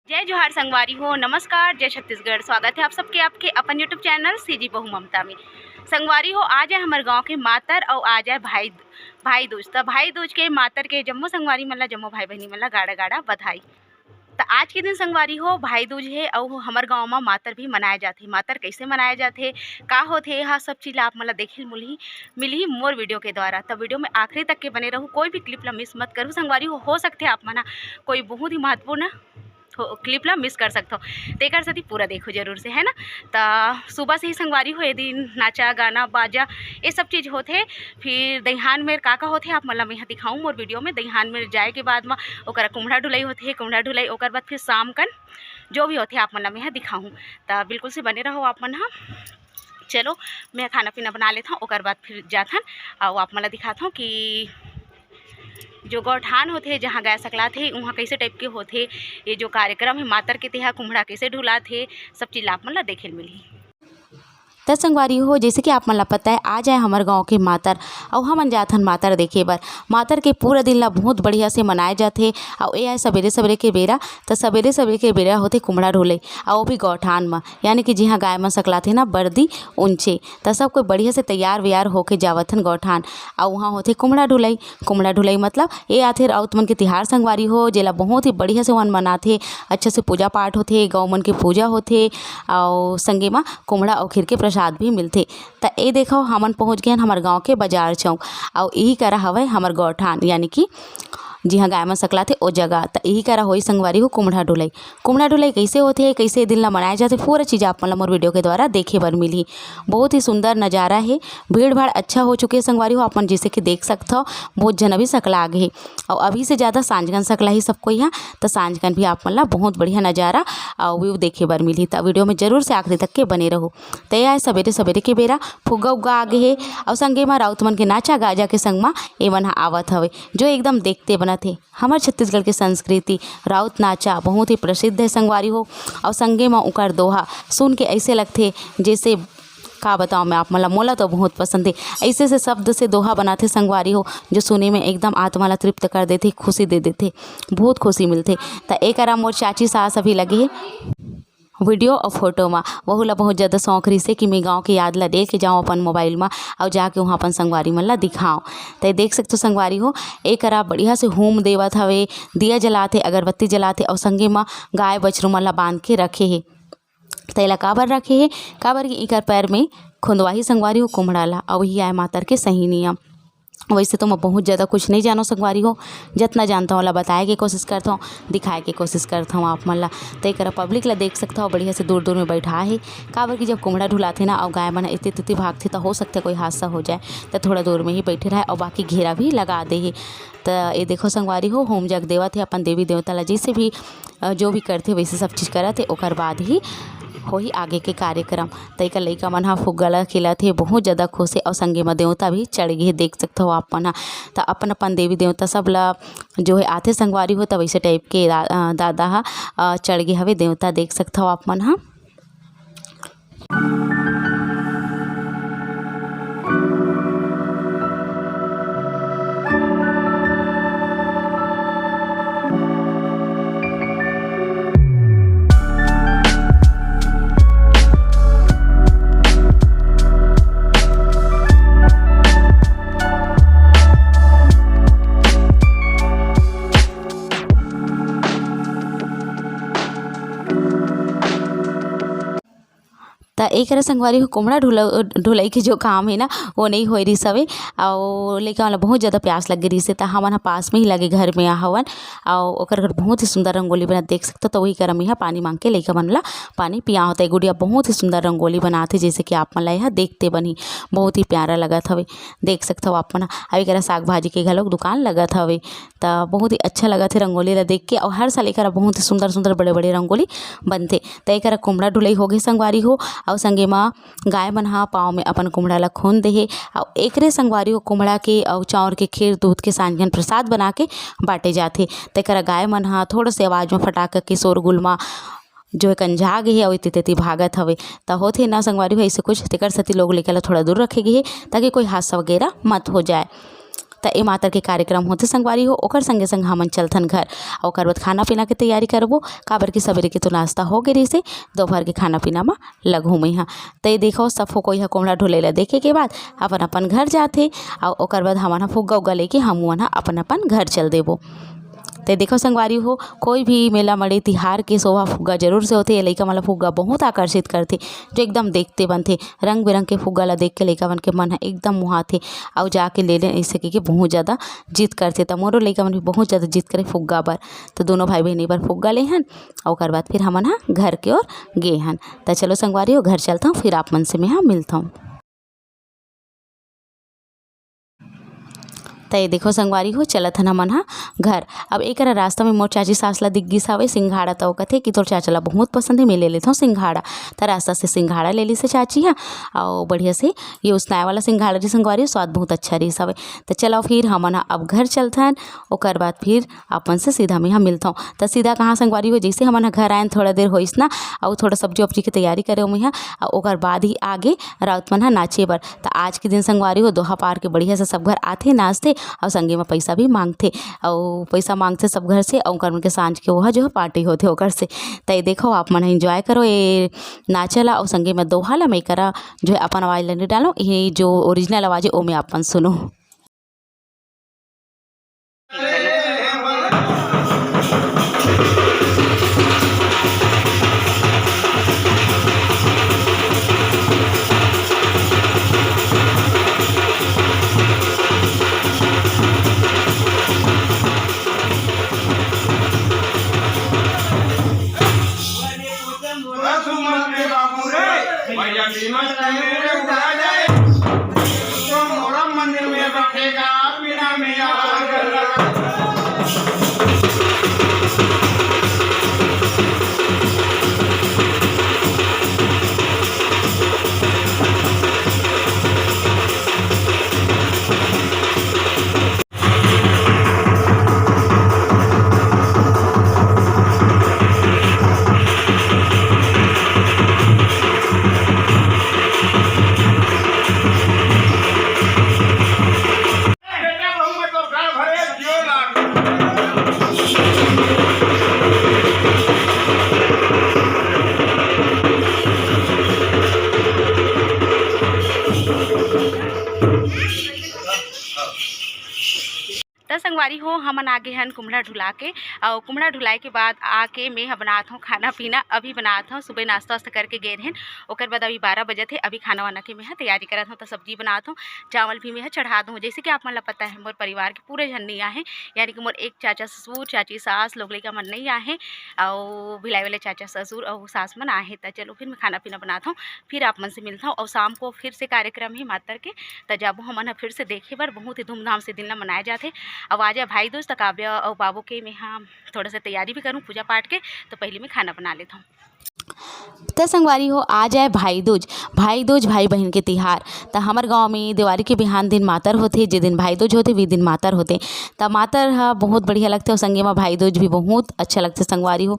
जय जोहार संगवारी हो, नमस्कार, जय छत्तीसगढ़। स्वागत है आप सबके आपके अपन यूट्यूब चैनल सीजी बहू ममता में। संगवारी हो, आज है हमारे गांव के मातर और आज है भाई दूज। तो भाई दूज के मातर के जम्मो संगवारी मन ला, जम्मो भाई बहनी मन ला गाड़ा गाड़ा बधाई। तो आज के दिन संगवारी हो भाई दूज है और हमारे गांव में मातर भी मनाया जाते। मातर कैसे मनाया जाते, का होते, यह सब चीज़ आप मतलब देखे मिली मोर वीडियो के द्वारा। तो वीडियो में आखिरी तक के बने रहूँ, कोई भी क्लिप ला मिस मत करूँ संगवारी हो सकते आप मना कोई बहुत ही महत्वपूर्ण क्लिप ला मिस कर सकते हो। तेकर सती पूरा देखो जरूर से, है ना। तो सुबह से ही संगवारी हो, ये दिन नाचा गाना बाजा ये सब चीज़ होते। फिर दहिहान में का होते आप मतलब मैं दिखाऊँ मोर वीडियो में। दहिहान में जाए के बाद में ओकरा कुम्हड़ा ढुलाई होते, कुम्हड़ा ढुलाई ओकर बाद फिर शाम कन जो भी होते आप मतलब मैं दिखाऊँ। तो बिल्कुल से बने रहो आप मन। हाँ चलो मैं खाना पीना बना लेता हूँ, ओकर बाद फिर जाथन और आप मतलब दिखाता हूँ कि जो गौठान होते जहाँ गाय सकला थे वहाँ कैसे टाइप के होते, ये जो कार्यक्रम है मातर के तिहा कुम्हड़ा कैसे ढुला थे, सब चीज़ आप मतलब देखे मिली। त संगवारी हो, जैसे कि आप मन ला पता है आज है हमारे गांव के मातर और हमन जाथन मातर देखे बर। मातर के पूरा दिन ला बहुत बढ़िया से मनाए जाते और ये है सवेरे सवेरे के बेरा। तो सवेरे सवेरे के बेरा होते कुम्हड़ा ढोले और वो भी गौठान में, यानी कि जहाँ गाय में सकला थे ना बर्दी ऊंचे। तो सब कोई बढ़िया से तैयार व्यार होके जावथन गौठान और वहाँ होते कुम्हड़ा ढुलाई। कुम्हड़ा ढुलाई मतलब ये आथे राउत मन के तिहार संगवारी हो, जेला बहुत ही बढ़िया से वन मनाथे। अच्छा से पूजा पाठ होते, गौ मन के पूजा होते और संगे में कुम्हड़ा और खीर के प्रसाद भी मिलते। तो ये देखो हमन पहुँच गए हमारे गांव के बाजार चौक और यही करा हवे हमारे गौठान, यानी कि जहाँ गाय में सकला थे ओ जगह। तो यही करा होई संगवारी हो कुम्हड़ा ढुलाई। कुम्हड़ा ढुलाई कैसे होते है, कैसे दिन ला मनाए जाते, पूरा चीज़ आप मतलब मोर वीडियो के द्वारा देखे बर मिली। बहुत ही सुंदर नज़ारा है, भीड़ भाड़ अच्छा हो चुके हैं संगवारी हो। अपन जैसे कि देख सकते हो बहुत जन अभी सकला आगे है और अभी से ज़्यादा सांझगन सकला ही सबको यहाँ। तो सांझगन भी आप मतलब बहुत बढ़िया नज़ारा और व्यू देखे बर मिली। तो वीडियो में जरूर से आखिरी तक के बने रहो। तो यह सवेरे सवेरे के बेरा फुग्गा उग्गा आगे है और संगे में राउत मन के नाचा गाजा के संग में ए मन आवत हवे, जो एकदम देखते बना थे। हमारे छत्तीसगढ़ की संस्कृति राउत नाचा बहुत ही प्रसिद्ध है संगवारी हो। और संगे में उकर दोहा सुन के ऐसे लगते जैसे का बताऊँ मैं आप मतलब मोला तो बहुत पसंद है। ऐसे से शब्द से दोहा बनाते संगवारी हो, जो सुने में एकदम आत्मा ला तृप्त कर देते, खुशी दे देते, बहुत खुशी मिलते। तो एक मोर चाची सास अभी लगे है वीडियो और फोटो में, वहू ला बहुत ज़्यादा शौक रही से कि मैं गांव की याद ला ले के जाऊँ अपन मोबाइल में और जाके वहाँ अपन संगवारी मन ला दिखाऊँ। तो देख सकते हो संगवारी हो, एक बढ़िया से होम देवत हवे, दिया जलाते, अगरबत्ती जलाते और संगे में गाय बछरू मन ला बांध के रखे है। तो एला काबर रखे है, काबर कि एकर पैर में खुंदवाही संगवारी हो कुम्हड़ा ला और वही आए मातर के सही नियम। वैसे तो मैं बहुत ज़्यादा कुछ नहीं जानो संगवारी हो, जितना जानता हूँ ला बताए की कोशिश करता हूँ, दिखाए की कोशिश करता हूँ आप मन ला। तो एक पब्लिक ला देख सकता हो बढ़िया से दूर दूर में बैठा है, काबर कि जब कुम्हड़ा ढुलाते ना और गाय मन इतनी तिती भागते तो हो सकता है कोई हादसा हो जाए, तो थोड़ा दूर में ही बैठे रहे और बाकी घेरा भी लगा दे है। तो ये देखो संगवारी हो होम जग देवा थे अपन देवी देवता ला, जैसे भी जो भी करते वैसे सब चीज़ करते, ओकर बाद ही हो ही आगे के कार्यक्रम। तो एक लइका मन हा फुग्गा ला खेलत हे, बहुत ज़्यादा खुश है और संगे में देवता भी चढ़ गए, देख सकते हो आप मन। तो अपन अपन देवी देवता सब ला जो है आते संगवारी हो, तो वैसे टाइप के दादा हा चढ़ गए हवे देवता, देख सकते हो आप मन। हाँ तो एक संगवारी हो कुम्हड़ा ढुलाई के जो काम है ना वो नहीं हो रही सवे और लेकिन वाला बहुत ज़्यादा प्यास लग रही से। तो हमारा पास में ही लगे घर में हवन और ओकर घर बहुत ही सुंदर रंगोली बना, देख सकते हो। तो वही करम यहाँ पानी मांग के लेकर मन ला पानी पिया होता है। गुड़िया बहुत ही सुंदर रंगोली बनाते, जैसे कि आप मन ला यहाँ देखते बनी, बहुत ही प्यारा लगत हवे, देख सकते हो आप मन। अभी करा साग भाजी के घलोक दुकान लगत हवे, तो बहुत ही अच्छा लगत है रंगोली ला देख के। और हर साल एक बहुत ही सुंदर सुंदर बड़े बड़े रंगोली बनते। तो एक कुम्हड़ा ढुलाई हो गई संगवारी हो और संगे में गाय मन हा पाँव में अपन कुम्हड़ा ला खून दे है और एकरे संगवारी हो कुम्हड़ा के और चाउर के खीर दूध के सांझगन प्रसाद बना के बांटे जाते। तो एक गाय मन हा थोड़ा से आवाज़ में फटाक के शोरगुल में जो है कंझा गए है और इतनी तेती भागत हवे। तो होते ना संगवारी हो ऐसे कुछ तेकर सती लोग लेकर थोड़ा दूर रखे गए ताकि कोई हादसा वगैरह मत हो जाए। त ए मातर के कार्यक्रम होते संगवारी हो ओकर संगे संग हमन चलथन घर। और ओकर बाद खाना पीना के तैयारी करबो काबर के सवेरे के तो नाश्ता हो गे रहिसे, दोपहर के खाना पीना में लगहूँ मैं हाँ। तो ये देखो सब कोई ह कोमड़ा ढुलैला देखे के बाद अपन अपन घर जाथे और ओकर बाद हमन ह फुग्गा उग्गा लेके हम मन ह अपन अपन घर चल देबो। तो देखो संगवारी हो कोई भी मेला मड़े तिहार के शोभा फुग्गा जरूर से होते। लइका मन ला फुग्गा बहुत आकर्षित करथे, जो एकदम देखते बनथे। रंग बिरंग के फुग्गा ला देख के लइका मन के मन ह एकदम मुहाथे और जाके ले ले ऐसे के बहुत ज़्यादा जिद करथे। तो मोरो लइका मन भी बहुत ज़्यादा जिद करे फुग्गा बर। तो दोनों भाई बहन बर फुग्गा लेहन और ओकर बाद फिर हमन ह घर के ओर गे हन। तो चलो संगवारी हो घर चलता हूँ, फिर आप मन से मैं मिलता हूँ। तो ये देखो संगवारी हो चलत हन हमन ह घर। अब एक रास्ता में मोर चाची सास ला दिख गिस हवे सिंघाड़ा। तो कथे कि तोर चाचा ला बहुत पसंद है, मैं ले लेता हूँ सिंघाड़ा। तो रास्ता से सिंघाड़ा ले ली से चाची हा और बढ़िया से ये उसनाए वाला सिंघाड़ा जी संगवारी स्वाद बहुत अच्छा रही हवे। तो चलो फिर हमन अब घर चलथन, ओकर बाद फिर अपन से सीधा मैं मिलता हूँ। तो सीधा कहाँ संगवारी हो जैसे हमन घर आयन थोड़ा देर होइस ना और थोड़ा सब्जी वब्जी की तैयारी करे मैं ओकर बाद ही आगे राउत मन नाचे बर। तो आज के दिन संगवारी हो दोहा पार के बढ़िया से सब घर आथे नाचते और संगे में पैसा भी मांगते और पैसा मांगते सब घर से और उनके सांझ के वह जो है पार्टी होते ओकर से। तो ये देखो आप मन एंजॉय करो ये नाचला और संगे में दोहा ला मैं करा जो है अपन आवाज़ ला नहीं डालो, ये जो ओरिजिनल आवाज़ है वो मैं अपन सुनो। मंदिर में रखेगा बिना में तो संगवारी हो हमन आगे हन कुम्हड़ा ढुला के और कुम्हड़ा ढुलाए के बाद आके मैं बनात हूँ खाना पीना। अभी बनात हूँ, सुबह नाश्ता वास्ता करके गए रहन। ओकर बाद अभी 12 बजे थे, अभी खाना वाना के मैं तैयारी करत हूँ। तो सब्जी बनात हूँ, चावल भी मैं चढ़ा दूँ। जैसे कि आप मन ला पता है मोर परिवार के पूरे जन नहीं आए, यानी कि मोर एक चाचा ससुर चाची सास लोग लइका मन नहीं आए और भिलाई वाले चाचा ससुर और सास मन आए। तो चलो फिर मैं खाना पीना बनाता हूँ, फिर आप मन से मिलता हूँ। और शाम को फिर से कार्यक्रम है मातर के, तो जाबो हमन फिर से देखे बर बहुत ही धूमधाम से दिन ला मनाए जाते। अब आज है भाई दूज, तो काव्य और बाबू के मैं हाँ थोड़ा सा तैयारी भी करूँ पूजा पाठ के। तो पहले मैं खाना बना लेता हूँ। तो संगवारी हो आ जाए भाई दूज भाई बहन के तिहार। तो हमारे गांव में दिवाली के बिहान दिन मातर होते, जे दिन भाई दूज होते वे दिन मातर होते। तो मातर हा बहुत बढ़िया लगते और संगे में भाई दूज भी बहुत अच्छा लगते संगवारी हो।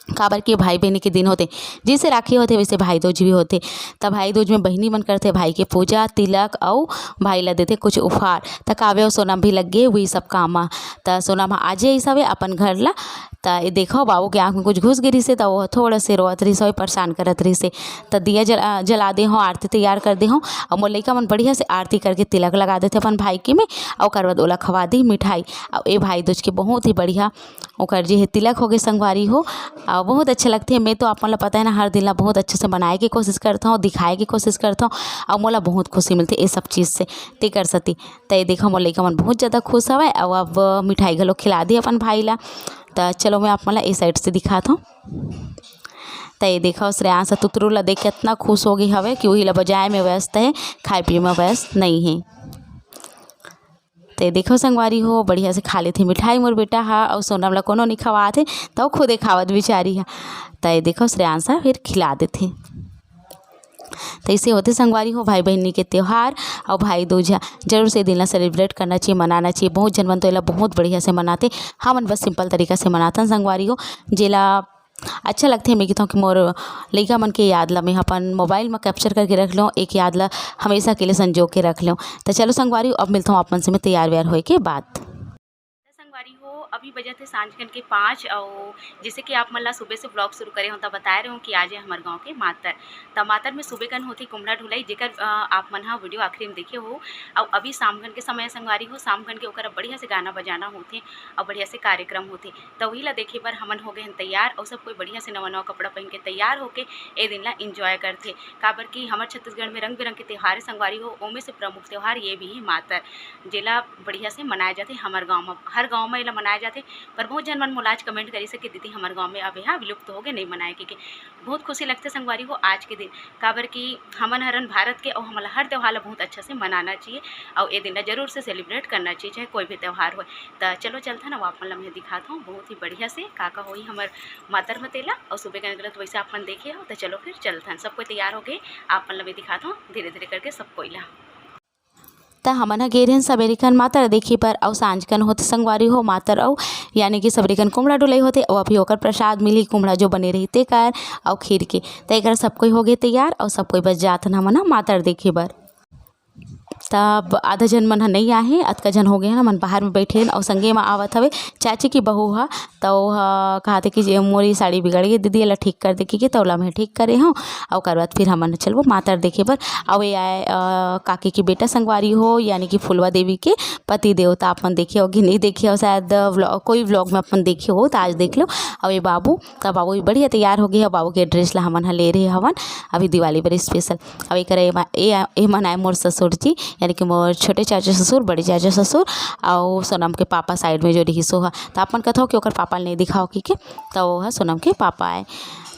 काबर के भाई बहनी के दिन होते, जैसे राखी होते वैसे भाई दूज भी होते। तब भाई दूज में बहनी मन करते भाई के पूजा तिलक और भाई ला देते कुछ उपहार। तो काव्य और सोनम भी लग गए वही सब काम। तो सोनम आज ही सब अपन घर ला। तो ये देखो बाबू के आँख में कुछ घुस गिरी से, तो वो थोड़ा से रोत रही से परेशान करत रही से। तो दिया जला दे हो, आरती तैयार कर दे हो और मोर लइका मन बढ़िया से आरती करके तिलक लगा देते अपन भाई के में और ओकर बाद ओला खवा दी मिठाई। और ये भाई दूज के बहुत ही बढ़िया ओकर जे है तिलक हो गए संगवारी हो और बहुत अच्छे लगते हैं। मैं तो आप मन ला पता है ना हर दिन ला बहुत अच्छे से बनाए की कोशिश करता हूँ, दिखाए की कोशिश करता हूँ और मोला बहुत खुशी मिलती है ये सब चीज़ से ते कर सती। तो ये देखो मोर लइका मन बहुत ज़्यादा खुश हवे और अब मिठाई घलो खिला दी अपन भाई ला। तो चलो मैं आप मन ला इस साइड से दिखाता हूँ। तो ये देखो श्रेयांश तुतरू ला देख के इतना खुश हो गई हवे कि वही ला बजाए में व्यस्त है, खाए पिए में व्यस्त नहीं है। तो देखो संगवारी हो बढ़िया से खा लेते मिठाई मोर बेटा हा और सोनम ला कोनो नहीं खवा थे तो खुदे खावत बेचारी हा। तो ये देखो श्रेयांश फिर खिला देते। तो इसे होते संगवारी हो भाई बहनी के त्यौहार और भाई दूज जरूर से दिन ला सेलिब्रेट करना चाहिए, मनाना चाहिए। बहुत जनमन तो इला बहुत बढ़िया से मनाते, हमन बस सिंपल तरीका से मनातन संगवारी हो। जेला अच्छा लगथे। मैं कहता हूँ कि मोर लइका मन के याद ला मैं अपन मोबाइल में कैप्चर करके रख लूँ, एक याद ला हमेशा के लिए संजो के रख लूँ। तो चलो संगवारी अब मिलता हूँ आप मन से मैं तैयार व्यार होए के बाद। संगवारी हो अभी बजे थे सांझ कन के 5 और जैसे कि आप मन ला सुबह से ब्लॉग शुरू करे हो तब बताए रहे हो कि आज है हमारे गांव के मातर। तब मातर में सुबह कन होती कुमड़ा ढुलाई जेकर आप मन हा वीडियो आखिरी में देखे हो। और अभी शाम कन के समय संगवारी हो, शाम कन के ओकर बढ़िया से गाना बजाना होते और बढ़िया से कार्यक्रम होते। तो वही ला देखे बर हमन हो गए हैं तैयार और सब कोई बढ़िया से नवा नवा कपड़ा पहन के तैयार होके ए दिन ला इंजॉय करते। काबर कि हमारे छत्तीसगढ़ में रंग बिरंग के त्यौहार संगवारी हो, ओमे से प्रमुख त्यौहार ये भी है मातर, जेला बढ़िया से मनाए जाते हमारे गाँव में। हर गाँव में एला मनाए जाते पर बहुत जन मन मोला आज कमेंट करी से कि दीदी हमारे गाँव में अब यहाँ विलुप्त हो गए नहीं मनाए के। बहुत खुशी लगते संगवारी हो आज के दिन, काबर कि हमन हरन भारत के और हमारा हर त्यौहार ला बहुत अच्छा से मनाना चाहिए और ये दिन ला जरूर से सेलिब्रेट करना चाहिए चाहे कोई भी त्यौहार हो। तो चलो चलता ना आप मन ला मैं दिखाता हूँ बहुत ही बढ़िया से का होई हमार मातर मतेला और सुबह का गलत वैसे आप मन देखे हो। तो चलो फिर चलता सब कोई तैयार हो गए, आप मन ला मैं दिखाता हूँ धीरे धीरे करके सब कोई ला। त हमन ह गेर हन सबेरे कन मातर देखे पर अउ सांझ कन होथे संगवारी हो मातर अउ यानी कि सबेरे कन कुमड़ा डुलई होथे अउ अभी ओकर प्रसाद मिली कुमड़ा जो बने रही तेकर अउ खीर के। त एकर सब कोई हो गए तैयार और सब कोई बस जाथन हमन ह मातर देखे बर। तब आधा जन मन ह नहीं आहे, अतका जन हो गए हैं मन बाहर में बैठे और संगे में आवत हवे चाची की बहू हा। तो कहते कि मोरी साड़ी बिगड़ गई दीदी एला ठीक कर दे कि तौला में ठीक करे हूँ और ओकर बाद फिर हमन चलबो मातर देखे बर। और ये आए काकी की बेटा संगवारी हो यानी कि फुलवा देवी के पति देवता अपन देखे हो कि नहीं देखे हो, शायद कोई व्लॉग में अपन देखे हो तो आज देख लो। और ये बाबू तब बाबू भी बढ़िया तैयार हो गए है, बाबू के ड्रेस ला हमन ह ले रहे हवन अभी दिवाली पर स्पेशल। अब एक मन आए मोर ससुर जी यानी कि मोर छोटे चाचा ससुर बड़े चाचा ससुर और सोनम के पापा साइड में जो रही सो है। तो अपन कथो कि ओकर पापा नहीं दिखाओ कि के तो वो है सोनम के पापा आए।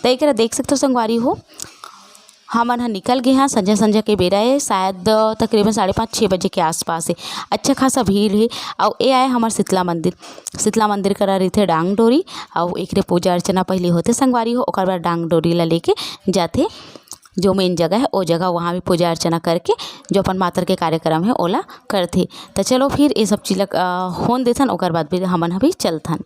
तो एक देख सकते हो संगवारी हो हमन ह निकल गए हैं संजय संजय के बेरा है, शायद तकरीबन 5:30-6 बजे के आसपास है। अच्छा खासा भीड़ है और ये आए हमारे शीतला मंदिर करा रही थे डांग डोरी और एक पूजा अर्चना पहले होते संगवारी हो, ओकर बाद डांग डोरी ला लेके जाते जो मेन जगह है वो जगह वहाँ भी पूजा अर्चना करके जो अपन मातर के कार्यक्रम है ओला करते। तो चलो फिर ये सब चीज़ होन देथन ओकर बाद फिर हमन भी चलथन।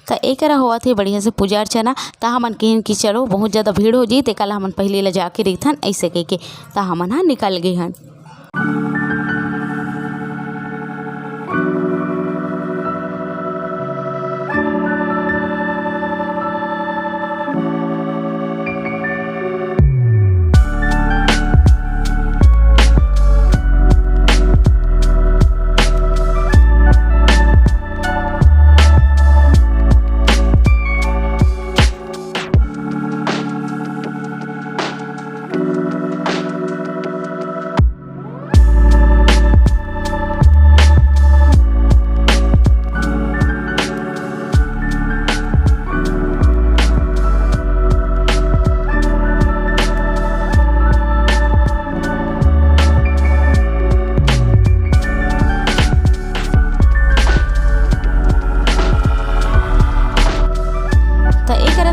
तो एक हुआ थे बढ़िया से पूजा अर्चना। तो हमन कहें कि चलो बहुत ज़्यादा भीड़ हो जी ते कल हमन पहले ला जाके रहीथन ऐसे कह के तो हमन हाँ निकल गए हन।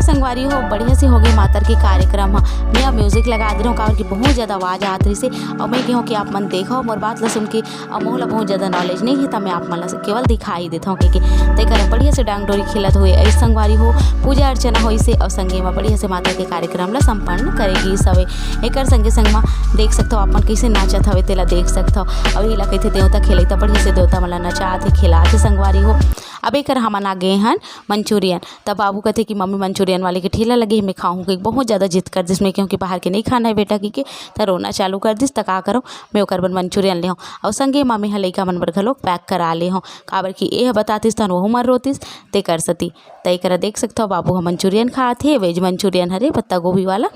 संगवारी हो बढ़िया से हो गई मातर के कार्यक्रम। मैं अब म्यूजिक लगा दे रहा हूँ कारण कि बहुत ज़्यादा आवाज़ आत रही से और मैं कहूँ कि आप मन देखो मोर बात ला सुन के और मोह ला बहुत ज़्यादा नॉलेज नहीं है तो मैं आप मन ला केवल दिखाई देता हूँ कि तेकर बढ़िया से डांग डोरी खेलत हुए ऐसे संगवारी हो पूजा अर्चना हो से और संगे में बढ़िया से माता के कार्यक्रम ला संपन्न करेगी सवे। एक संगे संग में देख सकते हो अपन कैसे नाचत हवे तेला देख सकते हो और ये ला कहते देवता खेले तो बढ़िया से देवता मला नचाते खिलाते संगवारी हो। अब एक हमन आ गए हैं मंचूरियन। तब बाबू कहते कि मम्मी मंचूरियन वाले के ठेला लगे मैं खाऊँ कि बहुत ज़्यादा जिद कर दिस मैं क्योंकि बाहर के नहीं खाना है बेटा की तो रोना चालू कर दिस तो का करो मैं ओकर बर मंचूरियन ले हूँ और संगे मम्मी ह लइका मन बर घलोक पैक करा ले हूँ काबर कि ये बतातीस तहन वहू मर रोतीस ते कर सती। तो एक देख सकते हो बाबू हम मंचूरियन खाते वेज मंचूरियन हरे पत्ता गोभी वाला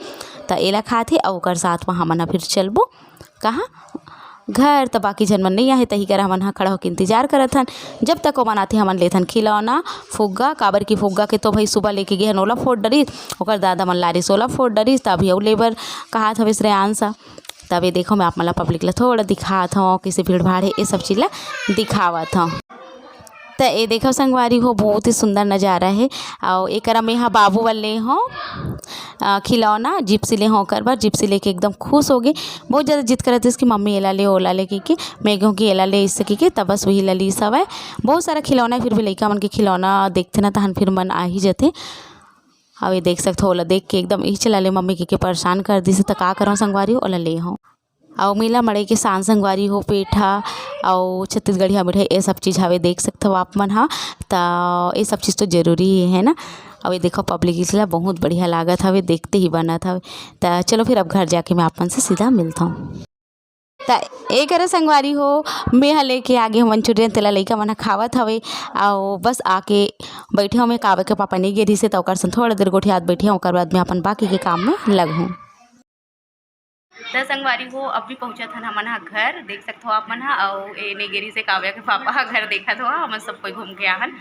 तो एला खाते और ओकर साथ में हमन फिर चलबो कहाँ घर। तो बाकी झन मन नहीं आहे तही कर हमन ह खड़ा होकर इंतजार करत हन जब तक ओमन आथे। हमन लेथन खिलौना फुग्गा, काबर की फुग्गा के तो भाई सुबह लेके गे हन ओला फोड़ डरिस, ओकर दादा मन लारिस ओला फोड़ डरिस। त अभी अउ लेबर कहात हवे श्रेयांश। तबे देखो मैं आप मन ला पब्लिक ला थोड़ा दिखात हूँ किसे भीड़ भाड़ है ये सब चीज़ ला दिखावत हूँ। तो ये देखो संगवारी हो बहुत ही सुंदर नज़ारा है। और एक में यहाँ बाबू वाले हों खिलौना जिप्सी ले हों कर बार जिप्सी लेके एकदम खुश हो गए। बहुत ज़्यादा जिद करते इसकी मम्मी एला ले ओला ले के मैं कहूँ कि एला ले इससे के तब बस वही लली सब है। बहुत सारा खिलौना फिर भी लइका मन के खिलौना देखते ना तहन फिर मन आ ही जाते। अब ये देख सकते हो ओला देख के एकदम यही चला ले मम्मी के परेशान कर दी तो का करो संगवारी ओला ले हों। और मेला मड़ई के शान संगवारी हो पेठा और छत्तीसगढ़िया मिठाई ये सब चीज़ हवे देख सकते हो आप मन हाँ। तो ये सब चीज़ तो जरूरी है ना। अब ये देखो पब्लिक इसलिए बहुत बढ़िया लागत हवे देखते ही बनत हवे। तो चलो फिर अब घर जाके मैं आप मन से सीधा मिलता हूँ। तो एक अरे संगवारी हो मैं ह लेके आगे हो मंचूरियन तेला लइका मन खावत हवे। और बस आके बैठे हो मैं कावे के पापा नहीं गे रही से तो ओकर संग थोड़ा देर गोठियात बैठे ओकर बाद में अपन बाकी के काम में लगूँ। तो संगवारी हो अब भी पहुँचा था हमन हा घर देख सकते हो आप मन हा। और ए नेगेरी से काव्या के पापा हा घर देखत हो हमन सब कोई घूम के आहन।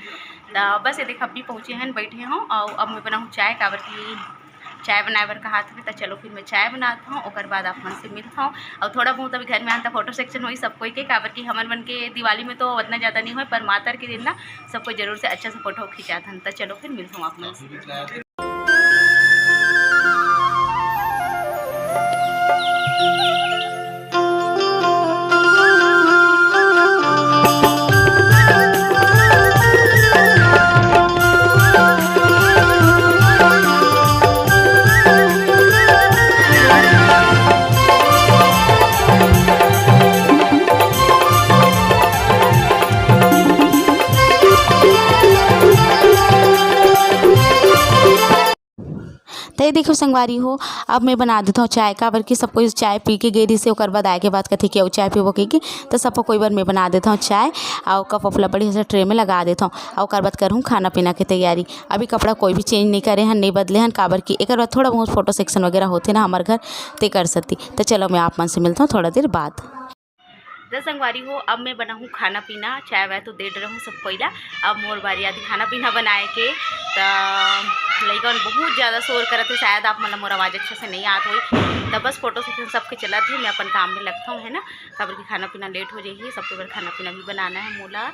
तो बस ये देख अब भी पहुँचे हैं बैठे हों। और अब मैं बनाऊँ चाय काबर की चाय बनाए बर कहा था। तो चलो फिर मैं चाय बनाता हूँ ओकर बाद आप मन से मिलता हूँ। और थोड़ा बहुत अभी घर में आता फोटो सेक्शन हुई सब कोई के काबर की हमन मन के दिवाली में तो उतना ज़्यादा नहीं हो पर मातर के दिन ना सब कोई जरूर से अच्छा से फोटो खिंचात हन। तो चलो फिर मिलता हूँ आप मन से। तो ये देखो संगवारी हो अब मैं बना देता हूँ चाय काबर की सब कोई चाय पी के गई से ओकर बाद आए के बाद कथी कि चाय पीबो की तो सबको कोई बार मैं बना देता हूँ चाय। और कप अपला बढ़िया से ट्रे में लगा देता हूँ और ओकर बाद करूँ खाना पीना की तैयारी। अभी कपड़ा कोई भी चेंज नहीं करे हैं नहीं बदले हैं काबर की एक बाद थोड़ा बहुत फोटो सेक्शन वगैरह होते ना हमारे घर ते कर सकती। तो चलो मैं आप मन से मिलता हूँ थोड़ा देर बाद। संगवारी हो अब मैं बनाऊँ खाना पीना चाय वाय तो दे रहूँ सब पहिला। अब मोर बारी आती खाना पीना बनाए के। तो लइका बहुत ज़्यादा शोर करत है शायद आप मतलब मोर आवाज़ अच्छा से नहीं आत हुई। तो बस फोटो सेक्शन सबके चला थे मैं अपन काम में लगता हूँ है ना काबर की खाना पीना लेट हो जाइए सबके बार खाना पीना भी बनाना है मोला।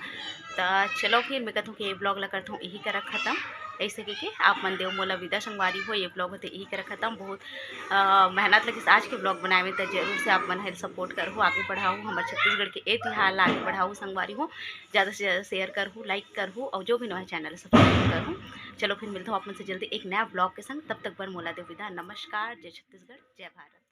तो चलो फिर मैं कहूँ कि ये ब्लॉग ला करता हूँ यही करा ख़त्म ऐसे के आप मन देव मोला विदा संगवारी हो। ये ब्लॉग होते यही करा ख़त्म बहुत मेहनत लगी आज के ब्लॉग बनाए में। तो जरूर से आप मन हेल्प सपोर्ट करूँ आगे बढ़ाऊँ हमारे छत्तीसगढ़ के इतिहास आगे बढ़ाऊँ संगवारी हो। ज़्यादा से ज़्यादा शेयर करूँ लाइक करूँ और जो भी नया चैनल है सब्सक्राइब करूँ। चलो फिर मिलता हूँ आप मन से जल्दी एक नया ब्लॉग के संग। तब तक बर मोला देव विदा। नमस्कार। जय छत्तीसगढ़ जय भारत।